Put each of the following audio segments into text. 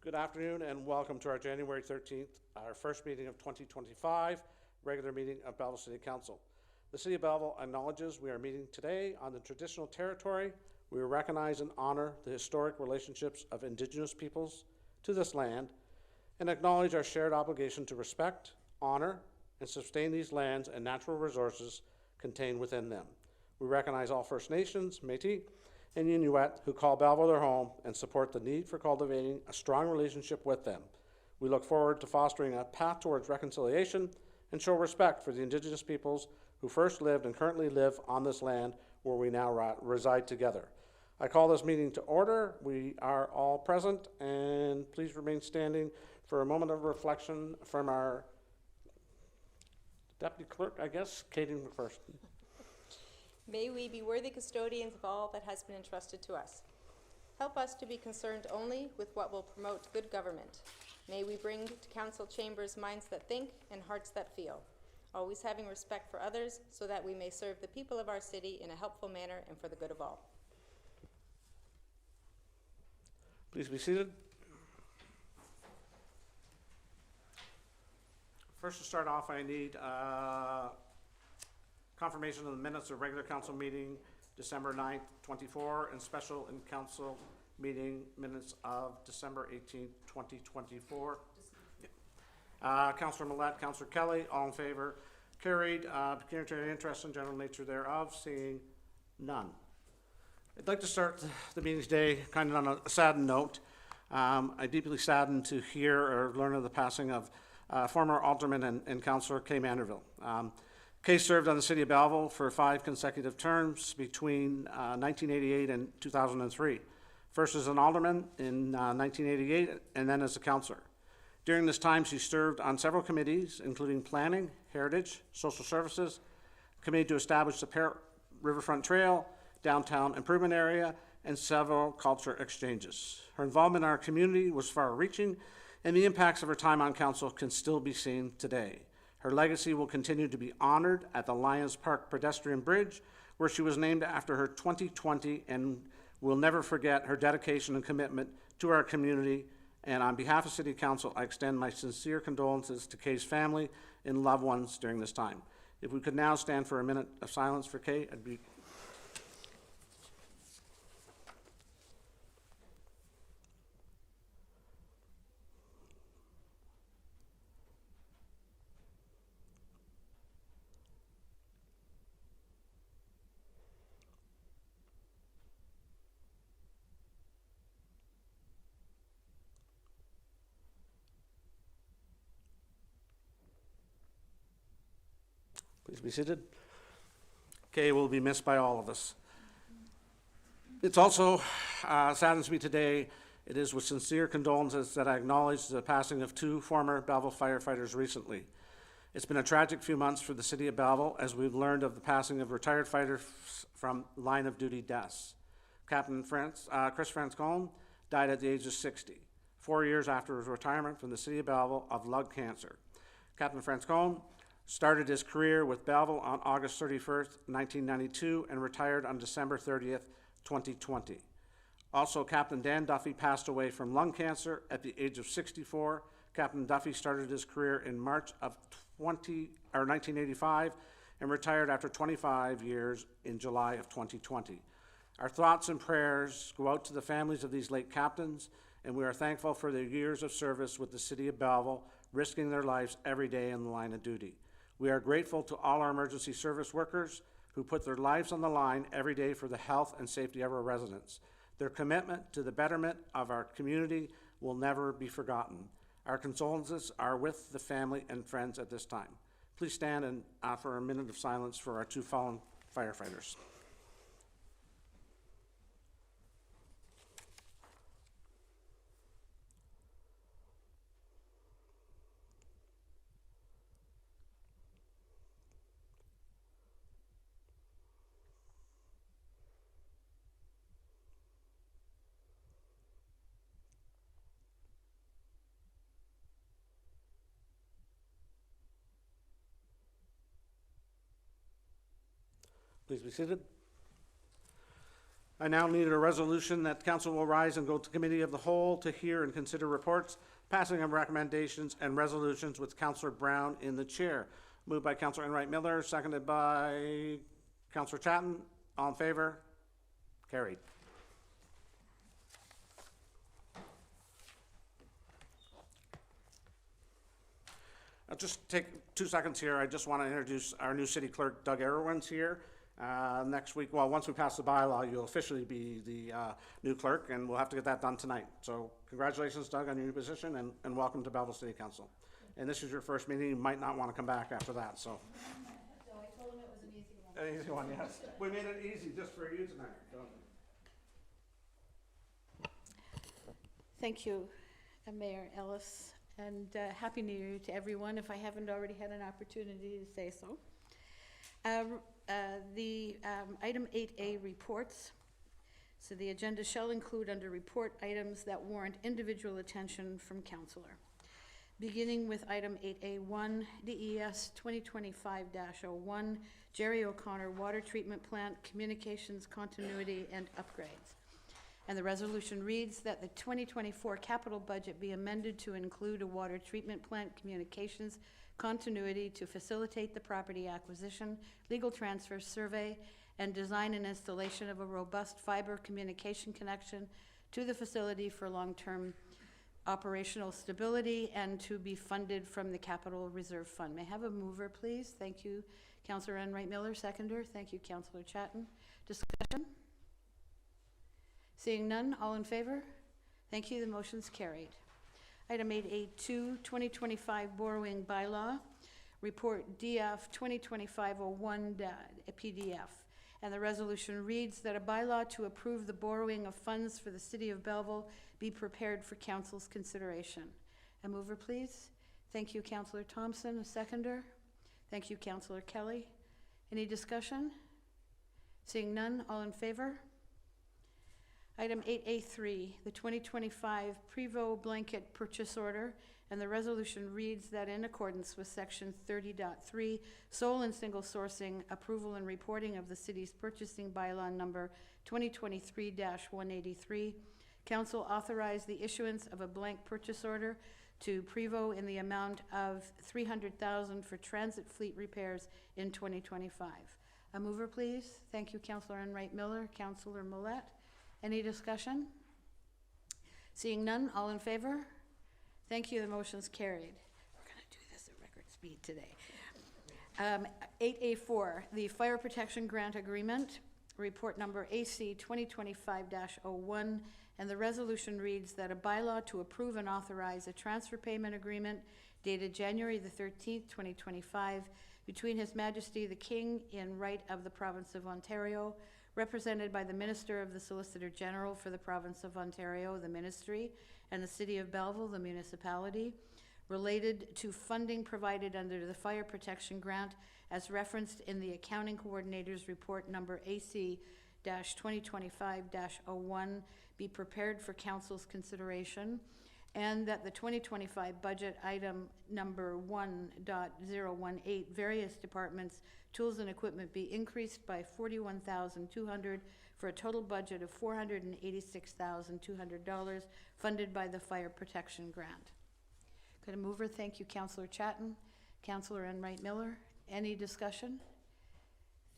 Good afternoon and welcome to our January 13th, our first meeting of 2025, regular meeting of Belleville City Council. The City of Belleville acknowledges we are meeting today on the traditional territory. We recognize and honor the historic relationships of Indigenous peoples to this land and acknowledge our shared obligation to respect, honor, and sustain these lands and natural resources contained within them. We recognize all First Nations, Métis, and Inuit who call Belleville their home and support the need for cultivating a strong relationship with them. We look forward to fostering a path towards reconciliation and show respect for the Indigenous peoples who first lived and currently live on this land where we now reside together. I call this meeting to order. We are all present, and please remain standing for a moment of reflection from our Deputy Clerk, I guess, Katie McPherson. May we be worthy custodians of all that has been entrusted to us. Help us to be concerned only with what will promote good government. May we bring to council chambers minds that think and hearts that feel, always having respect for others so that we may serve the people of our city in a helpful manner and for the good of all. Please be seated. First, to start off, I need confirmation of the minutes of regular council meeting December 9th, 24, and special and council meeting minutes of December 18th, 2024. Councillor Millette, Councillor Kelly, all in favor. Carried. Pecuniary interest and general nature thereof, seeing none. I'd like to start the meeting today kind of on a sad note. I'm deeply saddened to hear or learn of the passing of former alderman and councillor Kay Manderville. Kay served on the City of Belleville for 5 consecutive terms between 1988 and 2003. First as an alderman in 1988 and then as a councillor. During this time, she served on several committees, including Planning, Heritage, Social Services, Committee to establish the Parrot Riverfront Trail, Downtown Improvement Area, and several culture exchanges. Her involvement in our community was far-reaching, and the impacts of her time on council can still be seen today. Her legacy will continue to be honored at the Lions Park Pedestrian Bridge, where she was named after her 2020, and we'll never forget her dedication and commitment to our community. And on behalf of City Council, I extend my sincere condolences to Kay's family and loved ones during this time. If we could now stand for a minute of silence for Kay, I'd be... Please be seated. Kay will be missed by all of us. It's also saddens me today. It is with sincere condolences that I acknowledge the passing of 2 former Belleville firefighters recently. It's been a tragic few months for the City of Belleville as we've learned of the passing of retired fighters from line of duty deaths. Captain Chris Francone died at the age of 60, 4 years after his retirement from the City of Belleville of lung cancer. Captain Francone started his career with Belleville on August 31st, 1992, and retired on December 30th, 2020. Also, Captain Dan Duffy passed away from lung cancer at the age of 64. Captain Duffy started his career in March of 1985 and retired after 25 years in July of 2020. Our thoughts and prayers go out to the families of these late captains, and we are thankful for their years of service with the City of Belleville, risking their lives every day in the line of duty. We are grateful to all our emergency service workers who put their lives on the line every day for the health and safety of our residents. Their commitment to the betterment of our community will never be forgotten. Our condolences are with the family and friends at this time. Please stand and for a minute of silence for our 2 fallen firefighters. Please be seated. I now need a resolution that council will rise and go to committee of the whole to hear and consider reports, passing of recommendations and resolutions with Councillor Brown in the chair. Moved by Councillor Enright Miller, seconded by Councillor Chatton. All in favor? Carried. I'll just take 2 seconds here. I just want to introduce our new city clerk, Doug Erwin's here. Next week, well, once we pass the bylaw, you'll officially be the new clerk, and we'll have to get that done tonight. So congratulations, Doug, on your new position, and welcome to Belleville City Council. And this is your first meeting. You might not want to come back after that, so. So I told him it was an easy one. An easy one, yes. We made it easy just for you tonight. Thank you, Mayor Ellis, and Happy New Year to everyone, if I haven't already had an opportunity to say so. Item 8A, reports. So the agenda shall include under report items that warrant individual attention from councillor. Beginning with item 8A1, DES 2025-01 Gerry O water treatment plant, communications continuity and upgrades. And the resolution reads that the 2024 capital budget be amended to include a water treatment plant communications continuity to facilitate the property acquisition, legal transfer survey, and design and installation of a robust fiber communication connection to the facility for long-term operational stability and to be funded from the Capital Reserve Fund. May I have a mover, please? Thank you, Councillor Enright Miller. Seconder. Thank you, Councillor Chatton. Discussion? Seeing none, all in favor? Thank you, the motion's carried. Item 8A2, 2025 borrowing bylaw, report DF 2025-01 PDF. And the resolution reads that a bylaw to approve the borrowing of funds for the City of Belleville be prepared for Council's consideration. A mover, please. Thank you, Councillor Thompson. A seconder. Thank you, Councillor Kelly. Any discussion? Seeing none, all in favor? Item 8A3, the 2025 Prevost blanket purchase order, and the resolution reads that in accordance with section 30.3, sole and single sourcing approval and reporting of the city's purchasing bylaw number 2023-183, Council authorized the issuance of a blank purchase order to Prevost in the amount of $300,000 for transit fleet repairs in 2025. A mover, please. Thank you, Councillor Enright Miller. Councillor Millette. Any discussion? Seeing none, all in favor? Thank you, the motion's carried. We're going to do this at record speed today. 8A4, the Fire Protection Grant Agreement, report number AC 2025-01, and the resolution reads that a bylaw to approve and authorize a transfer payment agreement dated January the 13th, 2025, between His Majesty the King in right of the Province of Ontario, represented by the Minister of the Solicitor General for the Province of Ontario, the Ministry, and the City of Belleville, the municipality, related to funding provided under the Fire Protection Grant as referenced in the Accounting Coordinator's Report number AC-2025-01 be prepared for Council's consideration, and that the 2025 budget item number 1.018, various departments, tools and equipment be increased by $41,200 for a total budget of $486,200 funded by the Fire Protection Grant. Could a mover? Thank you, Councillor Chatton. Councillor Enright Miller. Any discussion?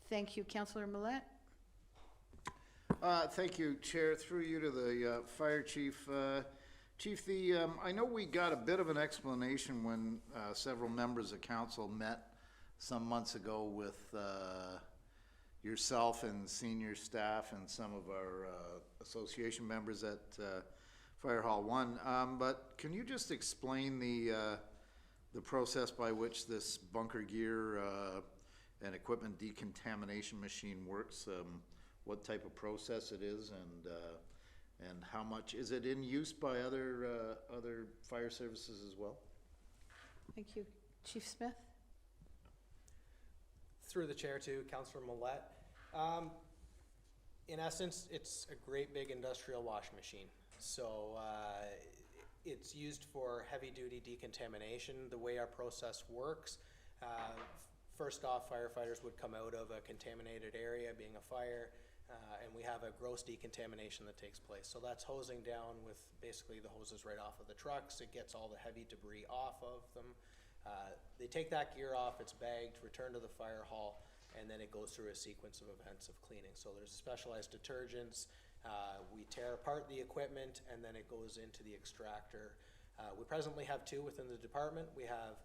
Thank you, Councillor Millette. Thank you, Chair. Through you to the Fire Chief. Chief, I know we got a bit of an explanation when several members of council met some months ago with yourself and senior staff and some of our association members at Fire Hall 1. But can you just explain the process by which this bunker gear and equipment decontamination machine works? What type of process it is, and how much is it in use by other fire services as well? Thank you. Chief Smith. Through the chair to Councillor Millette. In essence, it's a great big industrial wash machine. So it's used for heavy duty decontamination. The way our process works, first off, firefighters would come out of a contaminated area, being a fire. and we have a gross decontamination that takes place. So that's hosing down with basically the hoses right off of the trucks. It gets all the heavy debris off of them. They take that gear off, it's bagged, returned to the fire hall, and then it goes through a sequence of events of cleaning. So there's specialized detergents, we tear apart the equipment, and then it goes into the extractor. We presently have 2 within the department. We have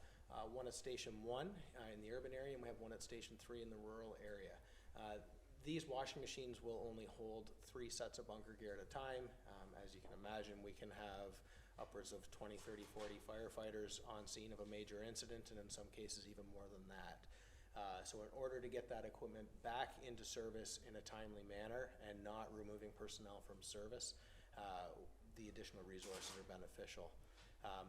one at Station 1 in the urban area, and we have one at Station 3 in the rural area. These washing machines will only hold 3 sets of bunker gear at a time. As you can imagine, we can have upwards of 20, 30, 40 firefighters on scene of a major incident, and in some cases even more than that. So in order to get that equipment back into service in a timely manner and not removing personnel from service, the additional resources are beneficial.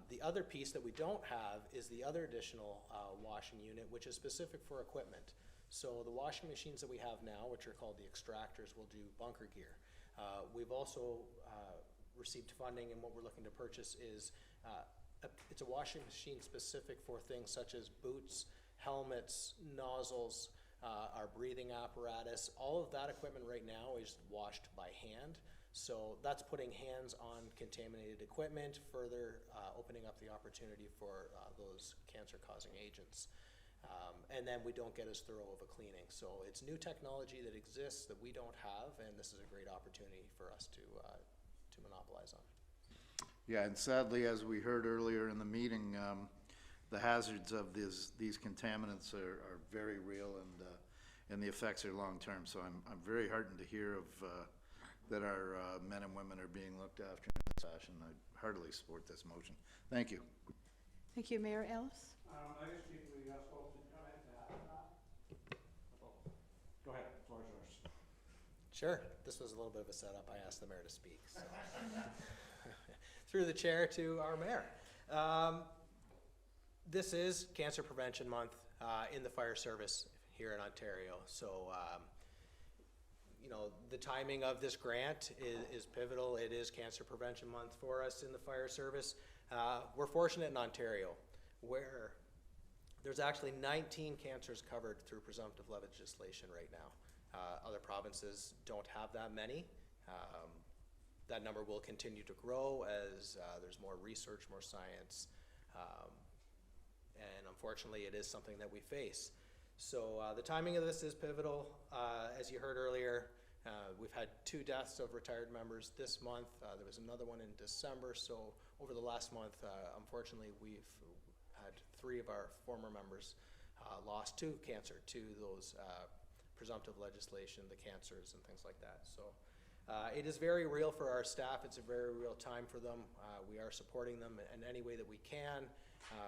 The other piece that we don't have is the other additional washing unit, which is specific for equipment. So the washing machines that we have now, which are called the extractors, will do bunker gear. We've also received funding, and what we're looking to purchase is it's a washing machine specific for things such as boots, helmets, nozzles, our breathing apparatus. All of that equipment right now is washed by hand. So that's putting hands on contaminated equipment, further opening up the opportunity for those cancer-causing agents. And then we don't get as thorough of a cleaning. So it's new technology that exists that we don't have, and this is a great opportunity for us to monopolize on. Yeah, and sadly, as we heard earlier in the meeting, the hazards of these contaminants are very real, and the effects are long-term. So I'm very heartened to hear of that our men and women are being looked after in this fashion. I heartily support this motion. Thank you. Thank you. Mayor Ellis? I guess people you are supposed to come into that. Go ahead, floor is yours. Sure. This was a little bit of a setup. I asked the mayor to speak. So. Through the chair to our mayor. This is Cancer Prevention Month in the fire service here in Ontario. So, you know, the timing of this grant is pivotal. It is Cancer Prevention Month for us in the fire service. We're fortunate in Ontario where there's actually 19 cancers covered through presumptive legislation right now. Other provinces don't have that many. That number will continue to grow as there's more research, more science, and unfortunately it is something that we face. So the timing of this is pivotal. As you heard earlier, we've had 2 deaths of retired members this month. There was another one in December. So over the last month, unfortunately, we've had 3 of our former members lost to cancer, to those presumptive legislation, the cancers and things like that. So it is very real for our staff. It's a very real time for them. We are supporting them in any way that we can.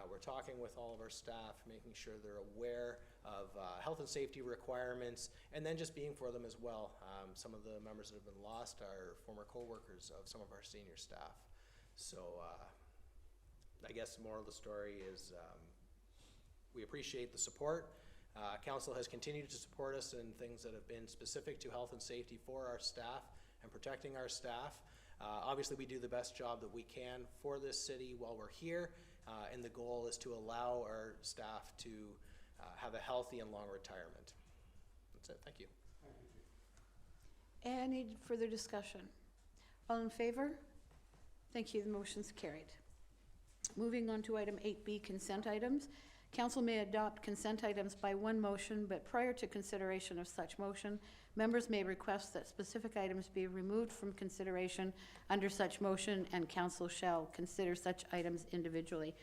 We're talking with all of our staff, making sure they're aware of health and safety requirements, and then just being for them as well. Some of the members that have been lost are former co-workers of some of our senior staff. So I guess the moral of the story is we appreciate the support. Council has continued to support us in things that have been specific to health and safety for our staff and protecting our staff. Obviously, we do the best job that we can for this city while we're here, and the goal is to allow our staff to have a healthy and long retirement. That's it. Thank you. Any further discussion? All in favor? Thank you. The motion's carried. Moving on to item 8B, consent items. Council may adopt consent items by one motion, but prior to consideration of such motion, members may request that specific items be removed from consideration under such motion, and council shall consider such items individually.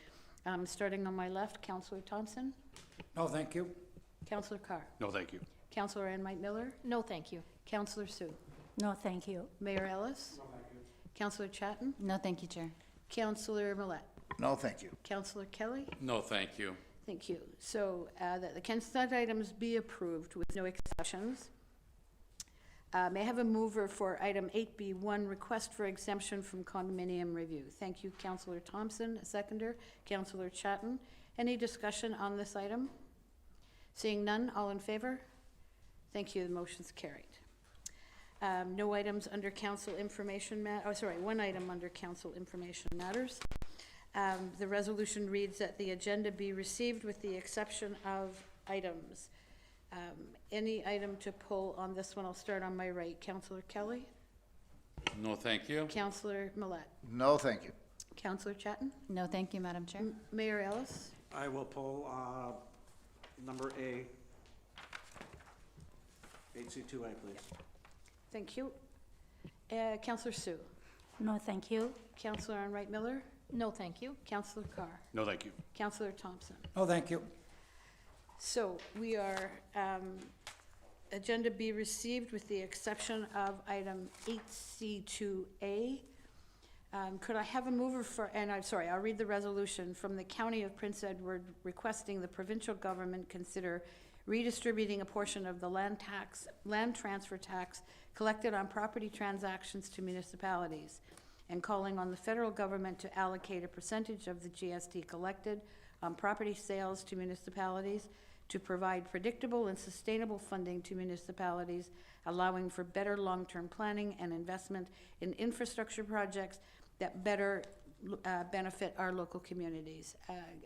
Starting on my left, Councillor Thompson. No, thank you. Councillor Carr. No, thank you. Councillor Ann Mike Miller. No, thank you. Councillor Sue. No, thank you. Mayor Ellis. No, thank you. Councillor Chatton. No, thank you, Chair. Councillor Millette. No, thank you. Councillor Kelly. No, thank you. Thank you. So that the consent items be approved with no exceptions. May I have a mover for item 8B1, request for exemption from condominium review? Thank you, Councillor Thompson. A seconder, Councillor Chatton. Any discussion on this item? Seeing none, all in favor? Thank you. The motion's carried. No items under council information one item under council information matters. The resolution reads that the agenda be received with the exception of items Any item to pull on this one? I'll start on my right. Councillor Kelly, No, thank you. Councillor Millet, No, thank you. Councillor Chatton, No, thank you, Madam Chair. Mayor Ellis. I will pull number A, 8C2A, please. Thank you. Councillor Sue, No, thank you. Councillor Enright Miller, No, thank you. Councillor Carr, No, thank you. Councillor Thompson. No, thank you. So we are, agenda be received with the exception of item 8C2A. Could I have a mover for, and I'm sorry, I'll read the resolution from the County of Prince Edward requesting the provincial government consider redistributing a portion of the land transfer tax collected on property transactions to municipalities and calling on the federal government to allocate a percentage of the GST collected on property sales to municipalities to provide predictable and sustainable funding to municipalities, allowing for better long-term planning and investment in infrastructure projects that better benefit our local communities.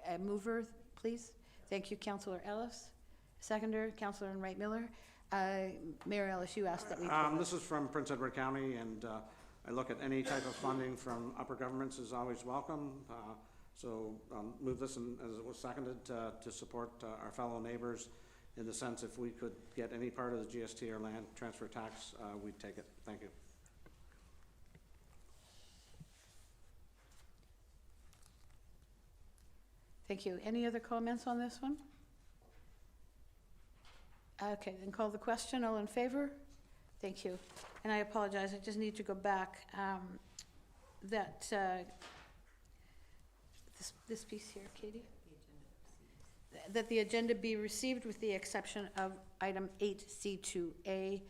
A mover, please. Thank you, Councillor Ellis. Seconder, Councillor Enright Miller. Mayor Ellis, you asked that we. This is from Prince Edward County, and I look at any type of funding from upper governments is always welcome. So move this, and as it was seconded, to support our fellow neighbors in the sense if we could get any part of the GST or land transfer tax, we'd take it. Thank you. Thank you. Any other comments on this one? Okay, then call the question. All in favor? Thank you. And I apologize, I just need to go back. This piece here, Katie? That the agenda be received with the exception of item 8C2A.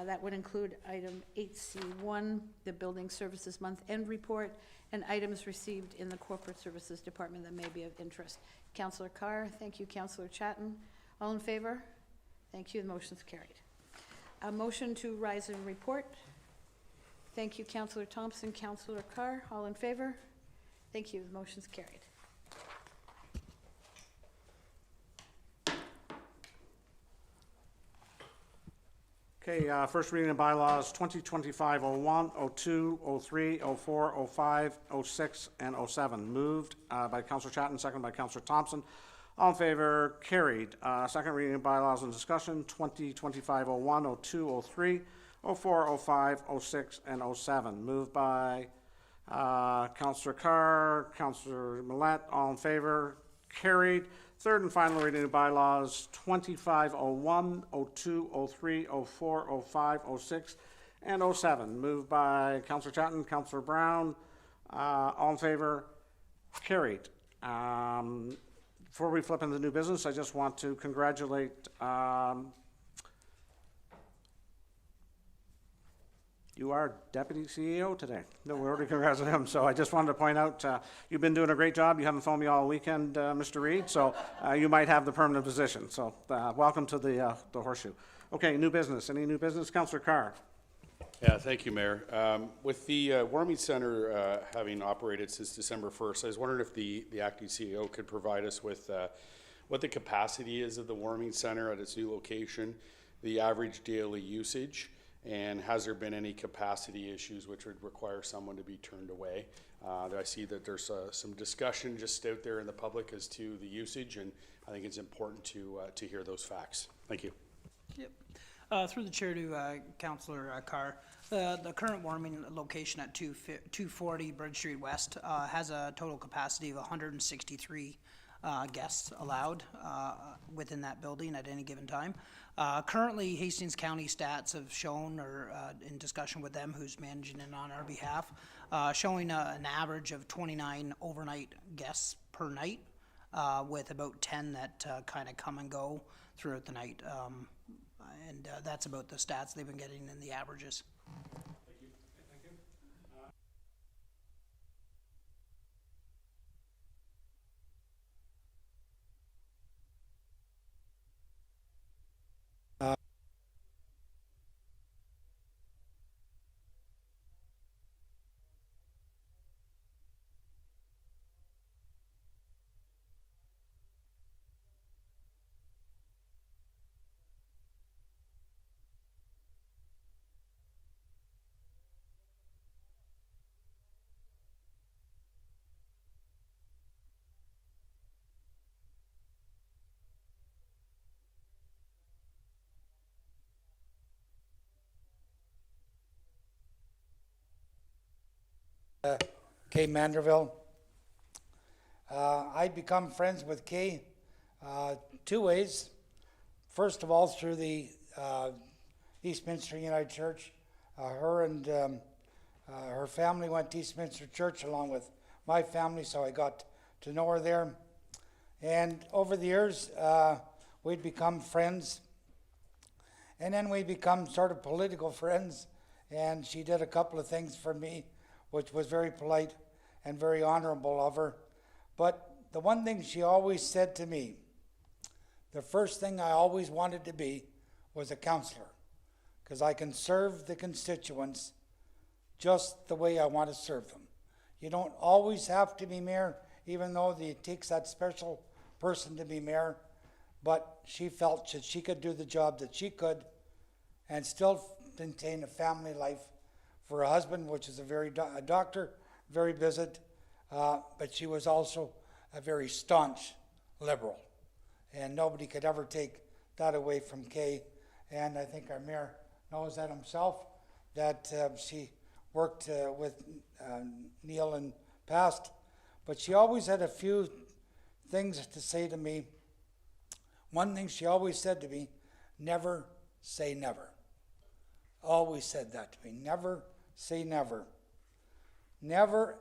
That would include item 8C1, the Building Services Month-End Report, and items received in the Corporate Services Department that may be of interest. Councillor Carr, thank you. Councillor Chatton, all in favor? Thank you. The motion's carried. A motion to rise and report. Thank you, Councillor Thompson. Councillor Carr, all in favor? Thank you. The motion's carried. Okay, first reading of bylaws 2025-01, 02, 03, 04, 05, 06, and 07. Moved by Councillor Chatton, second by Councillor Thompson. All in favor, carried. Second reading of bylaws and discussion 2025-01, 02, 03, 04, 05, 06, and 07. Moved by Councillor Carr, Councillor Millet. All in favor, carried. Third and final reading of bylaws 25-01, 02, 03, 04, 05, 06, and 07. Moved by Councillor Chatton, Councillor Brown. All in favor, carried. Before we flip into new business, I just want to congratulate you are Deputy CEO today. No, we already congratulated him, so I just wanted to point out you've been doing a great job. You haven't phoned me all weekend, Mr. Reed, so you might have the permanent position. So welcome to the horseshoe. Okay, new business. Any new business? Councillor Carr. Yeah, thank you, Mayor. With the warming center having operated since December 1st, I was wondering if the acting CEO could provide us with what the capacity is of the warming center at its new location, the average daily usage, and has there been any capacity issues which would require someone to be turned away? I see that there's some discussion just out there in the public as to the usage, and I think it's important to hear those facts. Thank you. Yep. Through the chair to Councillor Carr, the current warming location at 240 Bridge Street West has a total capacity of 163 guests allowed within that building at any given time. Currently, Hastings County Stats have shown, or in discussion with them, who's managing it on our behalf, showing an average of 29 overnight guests per night, with about 10 that kind of come and go throughout the night. And that's about the stats they've been getting in the averages. Thank you. Thank you. Kay Manderville. I become friends with Kay two ways. First of all, through the Eastminster United Church. Her and her family went to Eastminster Church along with my family, so I got to know her there. And over the years, we'd become friends. And then we become sort of political friends. And she did a couple of things for me, which was very polite and very honorable of her. But the one thing she always said to me, the first thing I always wanted to be was a councillor, because I can serve the constituents just the way I want to serve them. You don't always have to be mayor, even though it takes that special person to be mayor, but she felt that she could do the job that she could and still maintain a family life for her husband, which is a doctor, very busy, but she was also a very staunch liberal. And nobody could ever take that away from Kay. And I think our mayor knows that himself, that she worked with Neil in past. But she always had a few things to say to me. One thing she always said to me, never say never. Always said that to me, never say never. Never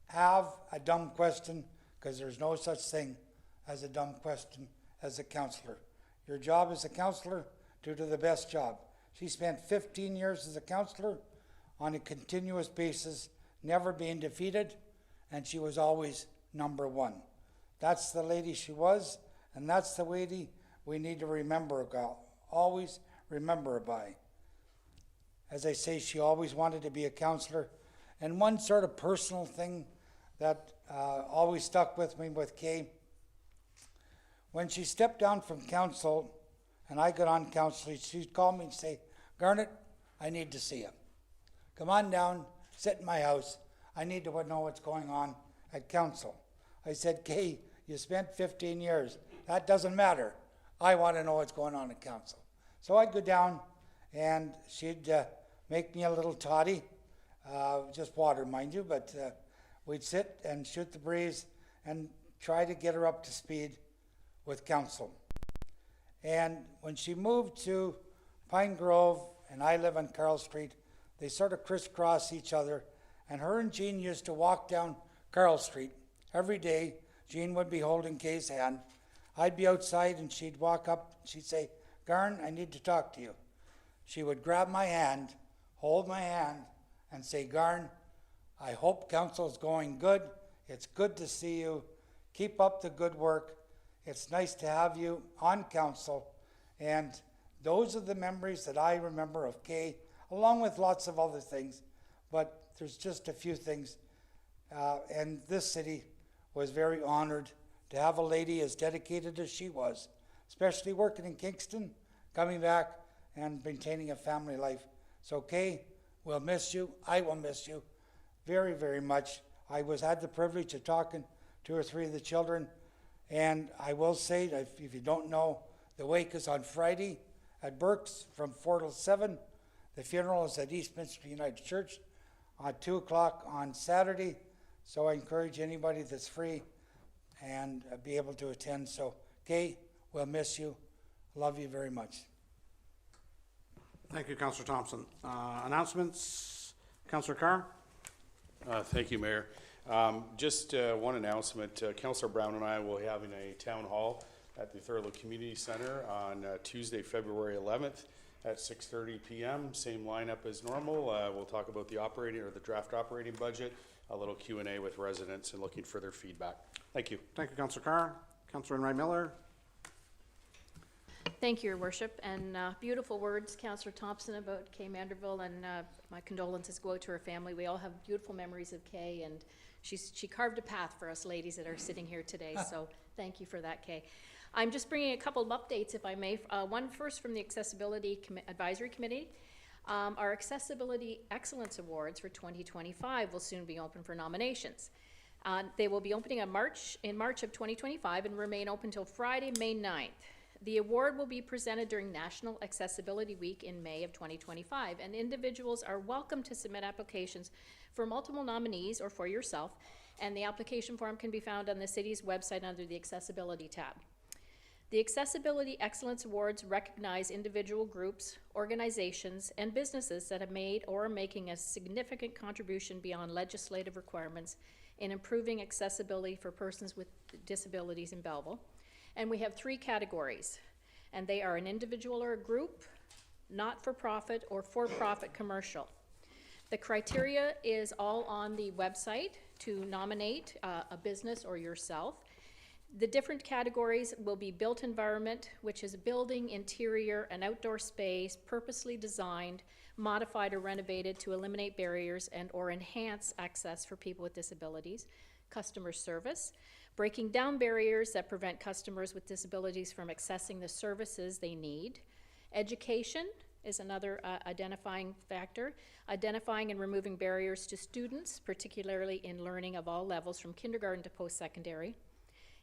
have a dumb question, because there's no such thing as a dumb question as a councillor. Your job as a councillor, do the best job. She spent 15 years as a councillor on a continuous basis, never being defeated, and she was always number one. That's the lady she was, and that's the lady we need to remember her, always remember her by. As I say, she always wanted to be a councillor. And one sort of personal thing that always stuck with me with Kay, when she stepped down from council and I got on council, she'd call me and say, Garnet, I need to see you. Come on down, sit in my house. I need to know what's going on at council. I said, Kay, you spent 15 years. That doesn't matter. I want to know what's going on at council. So I'd go down and she'd make me a little toddy, just water, mind you, but we'd sit and shoot the breeze and try to get her up to speed with council. And when she moved to Pine Grove, and I live on Carl Street, they sort of crisscross each other, and her and Jean used to walk down Carl Street every day. Jean would be holding Kay's hand. I'd be outside and she'd walk up, she'd say, Garn, I need to talk to you. She would grab my hand, hold my hand, and say, Garn, I hope council's going good. It's good to see you. Keep up the good work. It's nice to have you on council. And those are the memories that I remember of Kay, along with lots of other things. But there's just a few things. And this city was very honored to have a lady as dedicated as she was, especially working in Kingston, coming back and maintaining a family life. So Kay, we'll miss you. I will miss you very, very much. I had the privilege of talking to 2 or 3 of the children. And I will say that if you don't know, the wake is on Friday at Burke's from 4 till 7. The funeral is at Eastminster United Church at 2 o'clock on Saturday. So I encourage anybody that's free and be able to attend. So, Kay, we'll miss you. Love you very much. Thank you, Councillor Thompson. Announcements, Councillor Carr? Thank you, Mayor. Just one announcement. Councillor Brown and I will be having a town hall at the Thurlow Community Center on Tuesday, February 11th at 6:30 p.m. Same lineup as normal. We'll talk about the operating or the draft operating budget, a little Q&A with residents and looking for their feedback. Thank you. Thank you, Councillor Carr. Councillor Enright Miller? Thank you, Your Worship, and beautiful words, Councillor Thompson, about Kay Manderville, and my condolences go out to her family. We all have beautiful memories of Kay, and she carved a path for us ladies that are sitting here today, so thank you for that, Kay. I'm just bringing a couple of updates, if I may. One first from the Accessibility Advisory Committee. Our Accessibility Excellence Awards for 2025 will soon be open for nominations. They will be opening in March of 2025 and remain open until Friday, May 9th. The award will be presented during National Accessibility Week in May of 2025, and individuals are welcome to submit applications for multiple nominees or for yourself, and the application form can be found on the city's website under the Accessibility tab. The Accessibility Excellence Awards recognize individual groups, organizations, and businesses that have made or are making a significant contribution beyond legislative requirements in improving accessibility for persons with disabilities in Belleville. And we have 3 categories, and they are an individual or a group, not-for-profit, or for-profit commercial. The criteria is all on the website to nominate a business or yourself. The different categories will be built environment, which is a building, interior, and outdoor space purposely designed, modified, or renovated to eliminate barriers and or enhance access for people with disabilities. Customer service, breaking down barriers that prevent customers with disabilities from accessing the services they need. Education is another identifying factor, identifying and removing barriers to students, particularly in learning of all levels from kindergarten to post-secondary.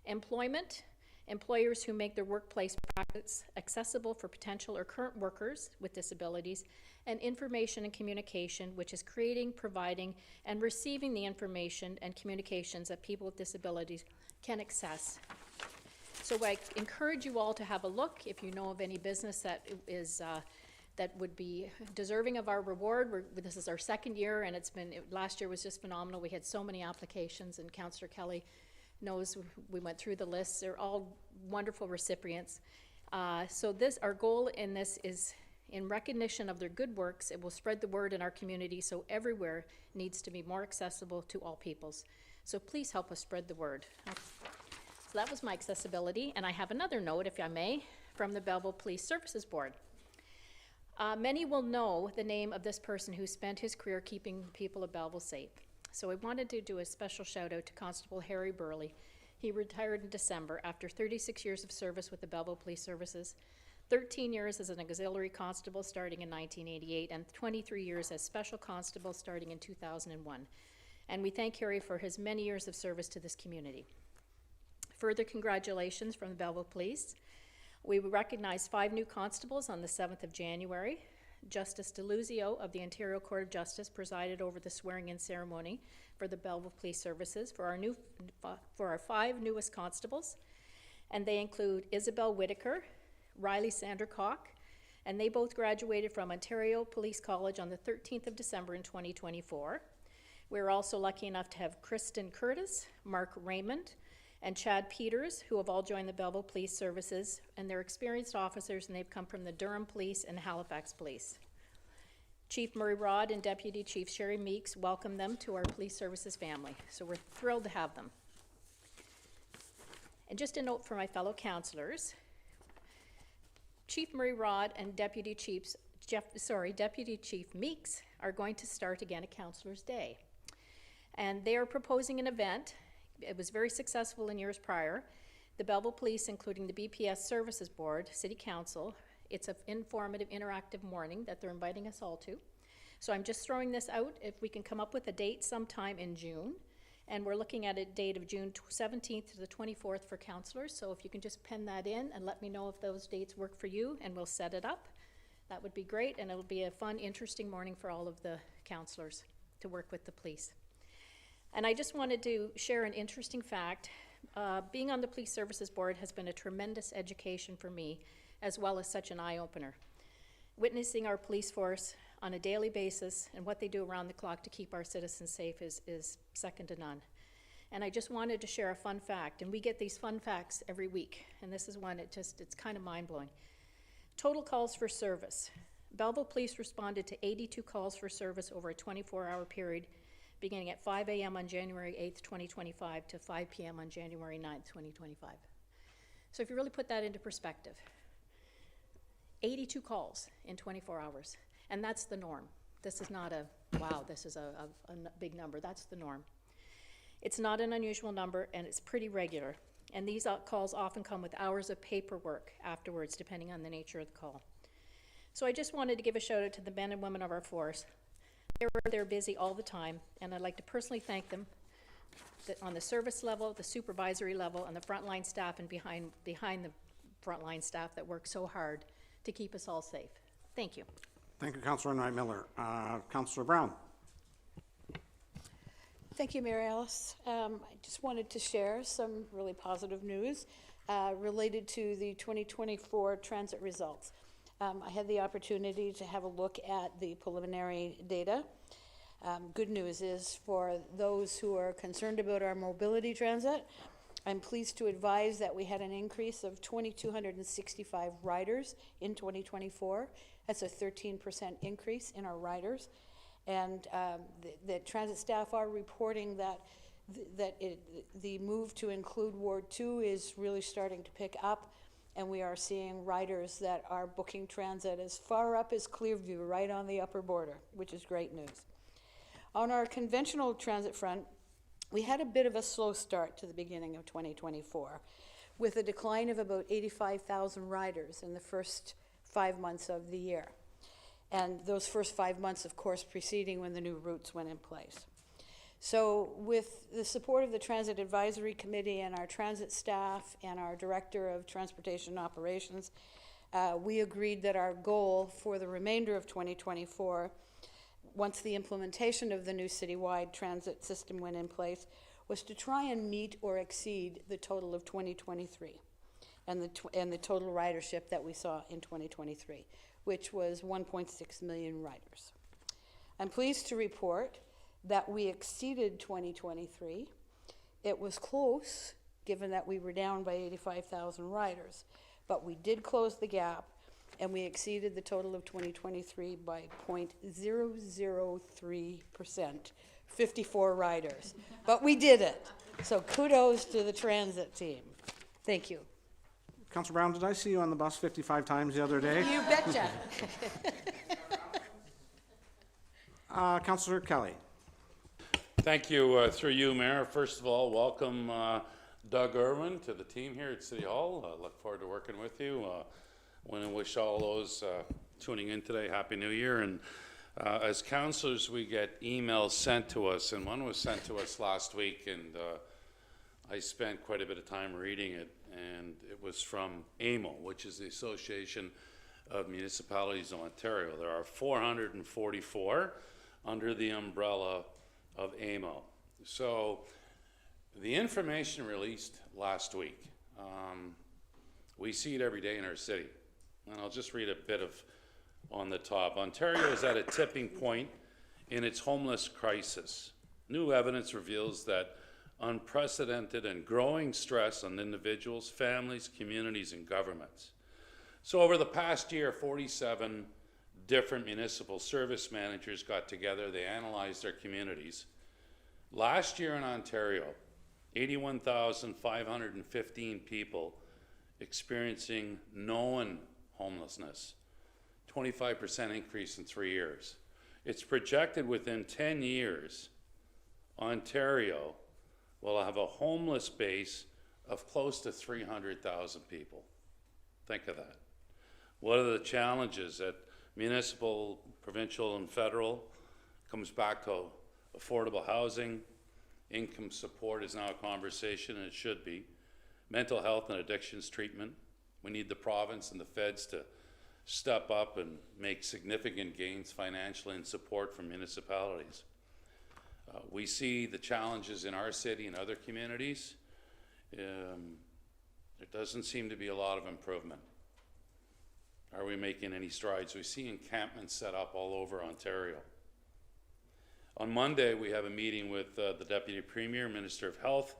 Employment, employers who make their workplace practice accessible for potential or current workers with disabilities. And information and communication, which is creating, providing, and receiving the information and communications that people with disabilities can access. So I encourage you all to have a look if you know of any business that is that would be deserving of our reward. This is our 2nd year, and last year was just phenomenal. We had so many applications, and Councillor Kelly knows we went through the list. They're all wonderful recipients. So our goal in this is, in recognition of their good works, it will spread the word in our community, so everywhere needs to be more accessible to all peoples. So please help us spread the word. So that was my accessibility, and I have another note, if I may, from the Belleville Police Services Board. Many will know the name of this person who spent his career keeping people of Belleville safe. So I wanted to do a special shout out to Constable Harry Burley. He retired in December after 36 years of service with the Belleville Police Services, 13 years as an auxiliary constable starting in 1988, and 23 years as special constable starting in 2001. And we thank Harry for his many years of service to this community. Further congratulations from the Belleville Police. We recognize 5 new constables on the 7th of January. Justice DeLuzio of the Ontario Court of Justice presided over the swearing-in ceremony for the Belleville Police Services for our 5 newest constables, and they include Isabel Whitaker, Riley Sandercock, and they both graduated from Ontario Police College on the 13th of December in 2024. We're also lucky enough to have Kristen Curtis, Mark Raymond, and Chad Peters, who have all joined the Belleville Police Services, and they're experienced officers, and they've come from the Durham Police and Halifax Police. Chief Murray Rod and Deputy Chief Sherry Meeks welcome them to our police services family, so we're thrilled to have them. And just a note for my fellow councillors, Chief Murray Rod and Deputy Chief Meeks are going to start again at Councillors' Day. And they are proposing an event. It was very successful in years prior. The Belleville Police, including the BPS Services Board, City Council, it's an informative, interactive morning that they're inviting us all to. So I'm just throwing this out. If we can come up with a date sometime in June, and we're looking at a date of June 17th to the 24th for councillors, so if you can just pen that in and let me know if those dates work for you, and we'll set it up. That would be great, and it'll be a fun, interesting morning for all of the councillors to work with the police. And I just wanted to share an interesting fact. Being on the Police Services Board has been a tremendous education for me, as well as such an eye-opener. Witnessing our police force on a daily basis and what they do around the clock to keep our citizens safe is second to none. And I just wanted to share a fun fact, and we get these fun facts every week, and this is one, it's kind of mind-blowing. Total calls for service. Belleville Police responded to 82 calls for service over a 24-hour period, beginning at 5 a.m. on January 8th, 2025 to 5 p.m. on January 9th, 2025. So if you really put that into perspective, 82 calls in 24 hours, and that's the norm. This is not a, wow, this is a big number. That's the norm. It's not an unusual number, and it's pretty regular. And these calls often come with hours of paperwork afterwards, depending on the nature of the call. So I just wanted to give a shout out to the men and women of our force. They're busy all the time, and I'd like to personally thank them on the service level, the supervisory level, and the frontline staff and behind the frontline staff that work so hard to keep us all safe. Thank you. Thank you, Councillor Knight Miller. Councillor Brown. Thank you, Mary Alice. I just wanted to share some really positive news related to the 2024 transit results. I had the opportunity to have a look at the preliminary data. Good news is for those who are concerned about our mobility transit, I'm pleased to advise that we had an increase of 2,265 riders in 2024. That's a 13% increase in our riders. And the transit staff are reporting that the move to include Ward 2 is really starting to pick up, and we are seeing riders that are booking transit as far up as Clearview, right on the upper border, which is great news. On our conventional transit front, we had a bit of a slow start to the beginning of 2024, with a decline of about 85,000 riders in the first 5 months of the year. And those first 5 months, of course, preceding when the new routes went in place. So with the support of the Transit Advisory Committee and our transit staff and our Director of Transportation Operations, we agreed that our goal for the remainder of 2024, once the implementation of the new citywide transit system went in place, was to try and meet or exceed the total of 2023 and the total ridership that we saw in 2023, which was 1.6 million riders. I'm pleased to report that we exceeded 2023. It was close, given that we were down by 85,000 riders, but we did close the gap, and we exceeded the total of 2023 by 0.003%, 54 riders. But we did it. So kudos to the transit team. Thank you. Councillor Brown, did I see you on the bus 55 times the other day? You betcha. Councillor Kelly. Thank you, through you, Mayor. First of all, welcome Doug Irwin to the team here at City Hall. Look forward to working with you. Want to wish all those tuning in today Happy New Year. And as councillors, we get emails sent to us, and one was sent to us last week, and I spent quite a bit of time reading it, and it was from AMO, which is the Association of Municipalities of Ontario. There are 444 under the umbrella of AMO. So the information released last week, we see it every day in our city. And I'll just read a bit of on the top. Ontario is at a tipping point in its homeless crisis. New evidence reveals that unprecedented and growing stress on individuals, families, communities, and governments. So over the past year, 47 different municipal service managers got together. They analyzed their communities. Last year in Ontario, 81,515 people experiencing known homelessness, 25% increase in 3 years. It's projected within 10 years, Ontario will have a homeless base of close to 300,000 people. Think of that. What are the challenges at municipal, provincial, and federal? Comes back to affordable housing. Income support is now a conversation, and it should be. Mental health and addictions treatment. We need the province and the feds to step up and make significant gains financially in support from municipalities. We see the challenges in our city and other communities. There doesn't seem to be a lot of improvement. Are we making any strides? We see encampments set up all over Ontario. On Monday, we have a meeting with the Deputy Premier, Minister of Health,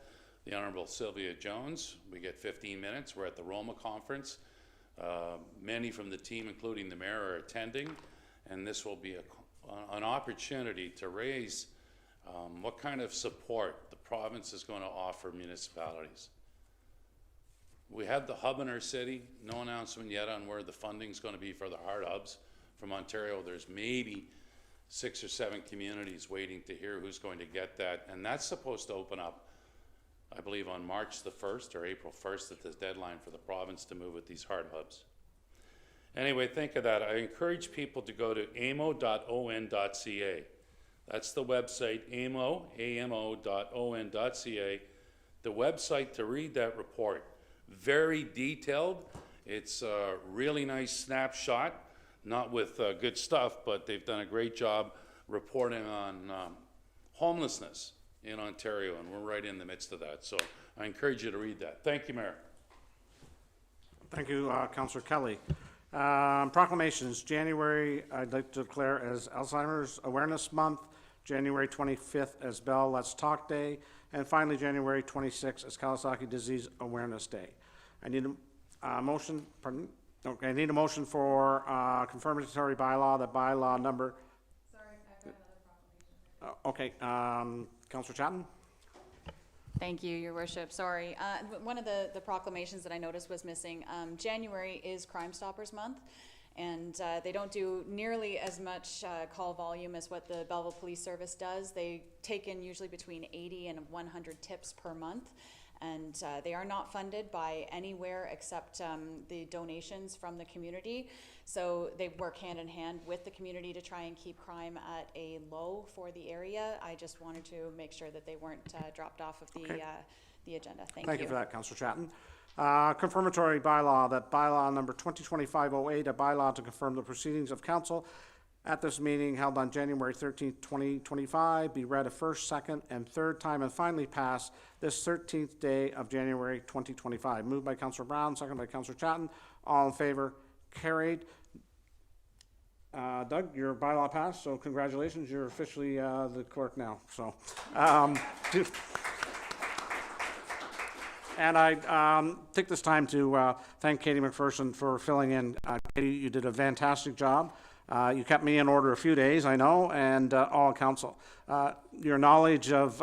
the Honourable Sylvia Jones. We get 15 minutes. We're at the Roma Conference. Many from the team, including the Mayor, are attending, and this will be an opportunity to raise what kind of support the province is going to offer municipalities. We have the hub in our city. No announcement yet on where the funding is going to be for the hard hubs from Ontario. There's maybe 6 or 7 communities waiting to hear who's going to get that, and that's supposed to open up, I believe, on March the 1st or April 1st at the deadline for the province to move with these hard hubs. Anyway, think of that. I encourage people to go to amo.on.ca. That's the website, amo.on.ca, the website to read that report. Very detailed, It's a really nice snapshot, not with good stuff, but they've done a great job reporting on homelessness in Ontario, and we're right in the midst of that. So I encourage you to read that. Thank you, Mayor. Thank you, Councillor Kelly. Proclamations, January, I'd like to declare as Alzheimer's Awareness Month, January 25th as Bell Let's Talk Day, and finally, January 26th as Kawasaki Disease Awareness Day. I need a motion, pardon? Okay, I need a motion for confirmatory bylaw, the bylaw number. Sorry, I've got another proclamation. Okay, Councillor Chatton? Thank you, Your Worship. Sorry. One of the proclamations that I noticed was missing. January is Crime Stoppers Month, and they don't do nearly as much call volume as what the Belleville Police Service does. They take in usually between 80 and 100 tips per month, and they are not funded by anywhere except the donations from the community. So they work hand in hand with the community to try and keep crime at a low for the area. I just wanted to make sure that they weren't dropped off of the agenda. Thank you for that, Councillor Chatton. Confirmatory bylaw, that bylaw number 2025-08, a bylaw to confirm the proceedings of council at this meeting held on January 13th, 2025, be read a first, second, and third time and finally passed this 13th day of January 2025. Moved by Councillor Brown, second by Councillor Chatton. All in favor? Carried. Doug, your bylaw passed, so congratulations. You're officially the clerk now. So, and I take this time to thank Katie McPherson for filling in. Katie, you did a fantastic job. You kept me in order a few days, I know, and all council. Your knowledge of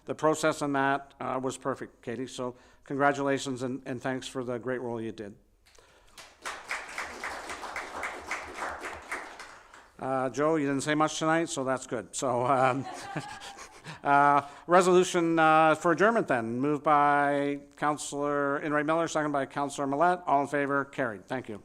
the process and that was perfect, Katie. So congratulations and thanks for the great role you did. Joe, you didn't say much tonight, so that's good. So resolution for adjournment then, moved by Councillor Enright Miller, second by Councillor Millette. All in favor, carried. Thank you.